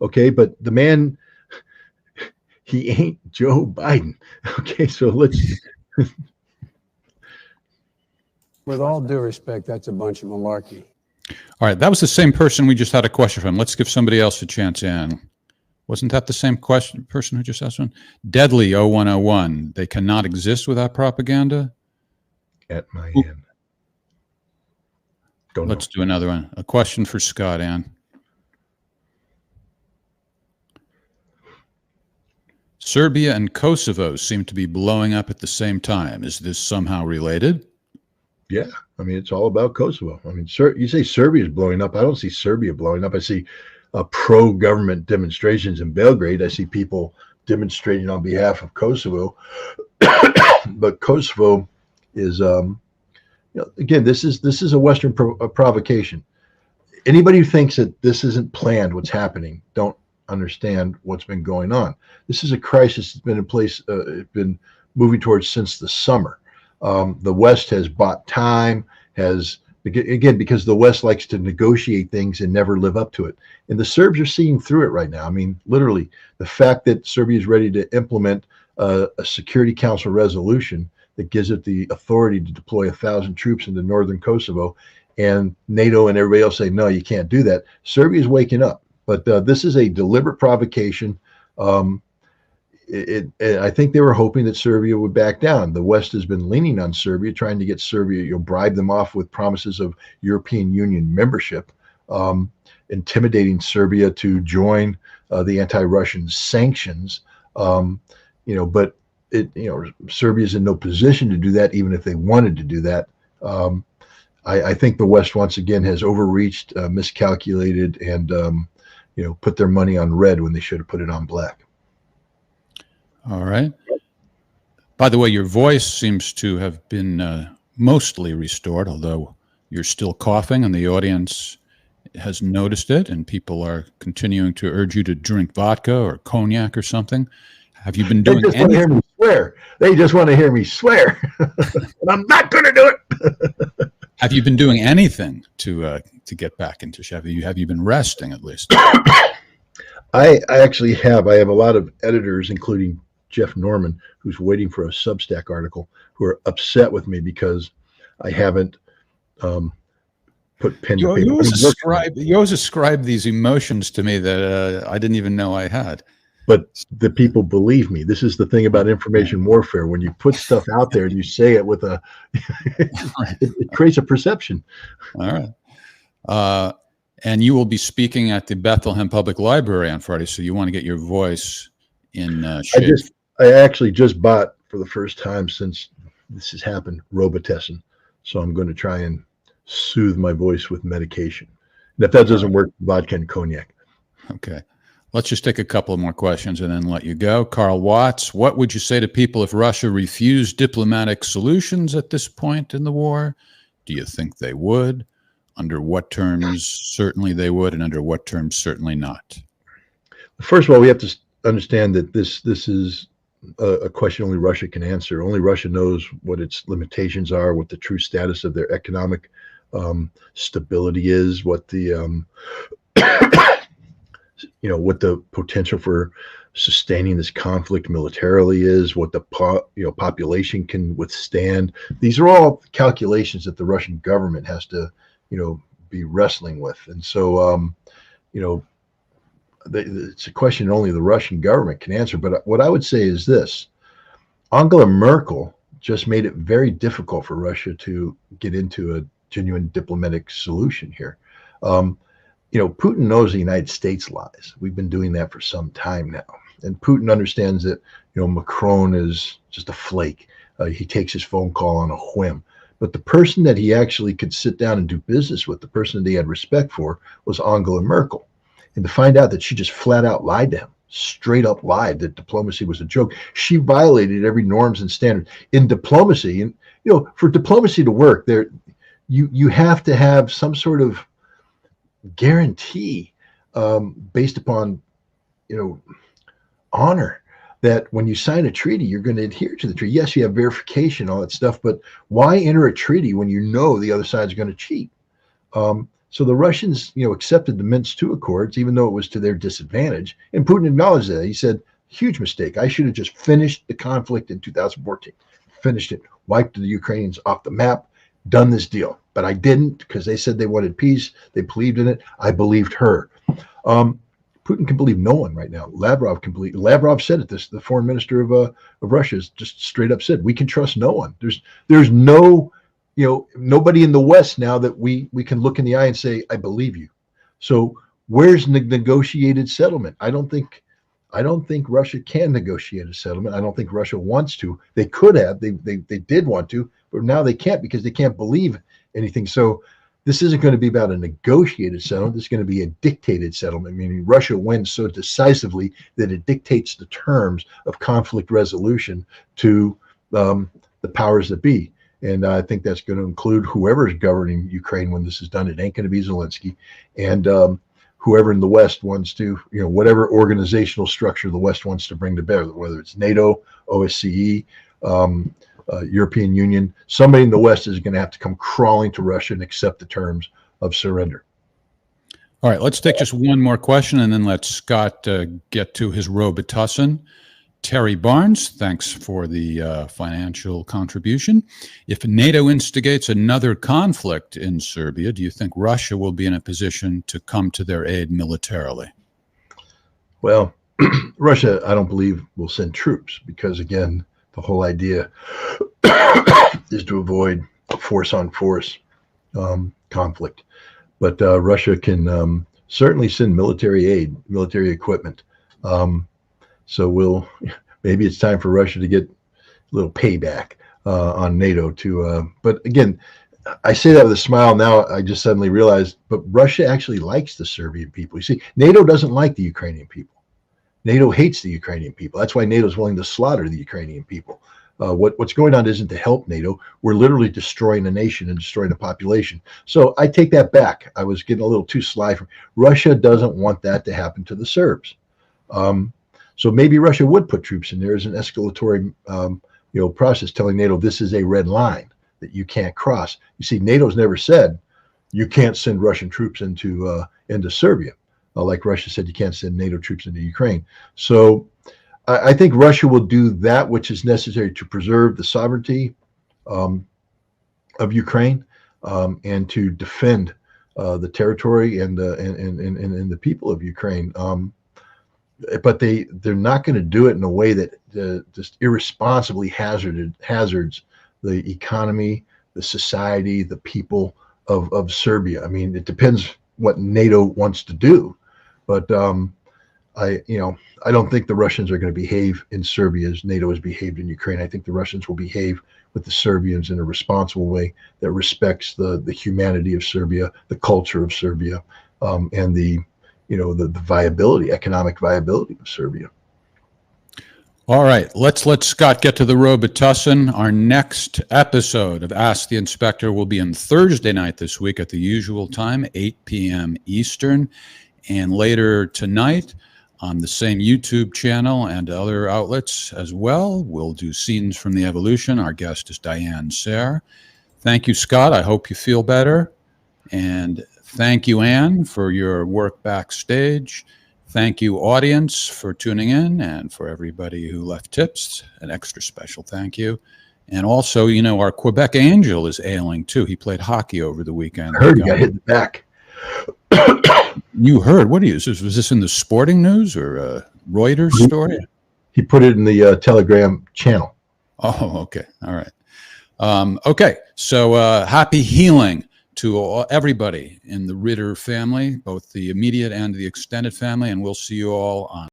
Okay, but the man, he ain't Joe Biden. Okay, so let's. With all due respect, that's a bunch of malarkey. All right, that was the same person we just had a question from. Let's give somebody else a chance in. Wasn't that the same person who just asked one? Deadly 0101. They cannot exist without propaganda? At my end. Let's do another one. A question for Scott, Ann. Serbia and Kosovo seem to be blowing up at the same time. Is this somehow related? Yeah, I mean, it's all about Kosovo. I mean, you say Serbia is blowing up. I don't see Serbia blowing up. I see pro-government demonstrations in Belgrade. I see people demonstrating on behalf of Kosovo. But Kosovo is... again, this is a Western provocation. Anybody who thinks that this isn't planned, what's happening, don't understand what's been going on. This is a crisis that's been in place, been moving towards since the summer. The West has bought time, again, because the West likes to negotiate things and never live up to it. And the Serbs are seeing through it right now. I mean, literally, the fact that Serbia is ready to implement a Security Council resolution that gives it the authority to deploy 1,000 troops into northern Kosovo, and NATO and everybody else say, no, you can't do that. Serbia is waking up, but this is a deliberate provocation. I think they were hoping that Serbia would back down. The West has been leaning on Serbia, trying to get Serbia, bribe them off with promises of European Union membership. intimidating Serbia to join the anti-Russian sanctions. But Serbia's in no position to do that, even if they wanted to do that. I think the West once again has overreached, miscalculated, and put their money on red when they should have put it on black. All right. By the way, your voice seems to have been mostly restored, although you're still coughing, and the audience has noticed it, and people are continuing to urge you to drink vodka or cognac or something. Have you been doing anything? They just want to hear me swear. They just want to hear me swear, and I'm not going to do it. Have you been doing anything to get back into shape? Have you been resting at least? I actually have. I have a lot of editors, including Jeff Norman, who's waiting for a Substack article, who are upset with me because I haven't put pen to paper. You always ascribe these emotions to me that I didn't even know I had. But the people believe me. This is the thing about information warfare. When you put stuff out there and you say it with it creates a perception. All right. And you will be speaking at the Bethlehem Public Library on Friday, so you want to get your voice in shape. I actually just bought, for the first time since this has happened, Robitussin. So I'm going to try and soothe my voice with medication. And if that doesn't work, vodka and cognac. Okay. Let's just take a couple more questions and then let you go. Carl Watts, what would you say to people if Russia refused diplomatic solutions at this point in the war? Do you think they would? Under what terms certainly they would, and under what terms certainly not? First of all, we have to understand that this is a question only Russia can answer. Only Russia knows what its limitations are, what the true status of their economic stability is, what the what the potential for sustaining this conflict militarily is, what the population can withstand. These are all calculations that the Russian government has to be wrestling with, and so it's a question only the Russian government can answer. But what I would say is this: Angela Merkel just made it very difficult for Russia to get into a genuine diplomatic solution here. Putin knows the United States lies. We've been doing that for some time now. And Putin understands that, Macron is just a flake. He takes his phone call on a whim. But the person that he actually could sit down and do business with, the person that he had respect for, was Angela Merkel. And to find out that she just flat out lied to him, straight up lied that diplomacy was a joke. She violated every norms and standard in diplomacy. And, for diplomacy to work, you have to have some sort of guarantee based upon honor, that when you sign a treaty you're going to adhere to the treaty. Yes, you have verification, all that stuff, but why enter a treaty when you know the other side's going to cheat? So the Russians accepted the Minsk II Accords, even though it was to their disadvantage, and Putin acknowledged that. He said, huge mistake, I should have just finished the conflict in 2014, finished it, wiped the Ukrainians off the map, done this deal. But I didn't, because they said they wanted peace. They believed in it. I believed her. Putin can believe no one right now. Lavrov can believe. Lavrov said it. The foreign minister of Russia is just straight up said, we can trust no one. There's no, nobody in the West now that we can look in the eye and say, I believe you. So where's the negotiated settlement? I don't think Russia can negotiate a settlement. I don't think Russia wants to. They could have. They did want to, but now they can't because they can't believe anything. So this isn't going to be about a negotiated settlement. This is going to be a dictated settlement, meaning Russia wins so decisively that it dictates the terms of conflict resolution to the powers that be. And I think that's going to include whoever's governing Ukraine when this is done. It ain't going to be Zelensky. And whoever in the West wants to, whatever organizational structure the West wants to bring to bear, whether it's NATO, OSCE, European Union, somebody in the West is going to have to come crawling to Russia and accept the terms of surrender. All right, let's take just one more question and then let Scott get to his Robitussin. Terry Barnes, thanks for the financial contribution. If NATO instigates another conflict in Serbia, do you think Russia will be in a position to come to their aid militarily? Well, Russia, I don't believe, will send troops because, again, the whole idea is to avoid a force-on-force conflict. but Russia can certainly send military aid, military equipment. So maybe it's time for Russia to get a little payback on NATO. But again, I say that with a smile. Now I just suddenly realized, but Russia actually likes the Serbian people. You see, NATO doesn't like the Ukrainian people. NATO hates the Ukrainian people. That's why NATO is willing to slaughter the Ukrainian people. What's going on isn't to help NATO. We're literally destroying a nation and destroying a population. So I take that back. I was getting a little too sly. Russia doesn't want that to happen to the Serbs. So maybe Russia would put troops in there as an escalatory process, telling NATO this is a red line that you can't cross. You see, NATO's never said you can't send Russian troops into Serbia, like Russia said you can't send NATO troops into Ukraine. So I think Russia will do that which is necessary to preserve the sovereignty of Ukraine and to defend the territory and the people of Ukraine. But they're not going to do it in a way that just irresponsibly hazards the economy, the society, the people of Serbia. I mean, it depends what NATO wants to do, but I don't think the Russians are going to behave in Serbia as NATO has behaved in Ukraine. I think the Russians will behave with the Serbians in a responsible way that respects the humanity of Serbia, the culture of Serbia, and the viability, economic viability of Serbia. All right, let's let Scott get to the Robitussin. Our next episode of Ask the Inspector will be on Thursday night this week at the usual time, 8 p.m. Eastern, and later tonight on the same YouTube channel and other outlets as well. We'll do Scenes from the Evolution. Our guest is Diane Sayre. Thank you, Scott. I hope you feel better. And thank you, Anne, for your work backstage. Thank you, audience, for tuning in, and for everybody who left tips, an extra special thank you. And also, our Quebec Angel is ailing, too. He played hockey over the weekend. I heard he got hit in the back. You heard? What was this in the sporting news or a Reuters story? He put it in the Telegram channel. Oh, okay. All right. Okay. So happy healing to everybody in the Ritter family, both the immediate and the extended family. And we'll see you all on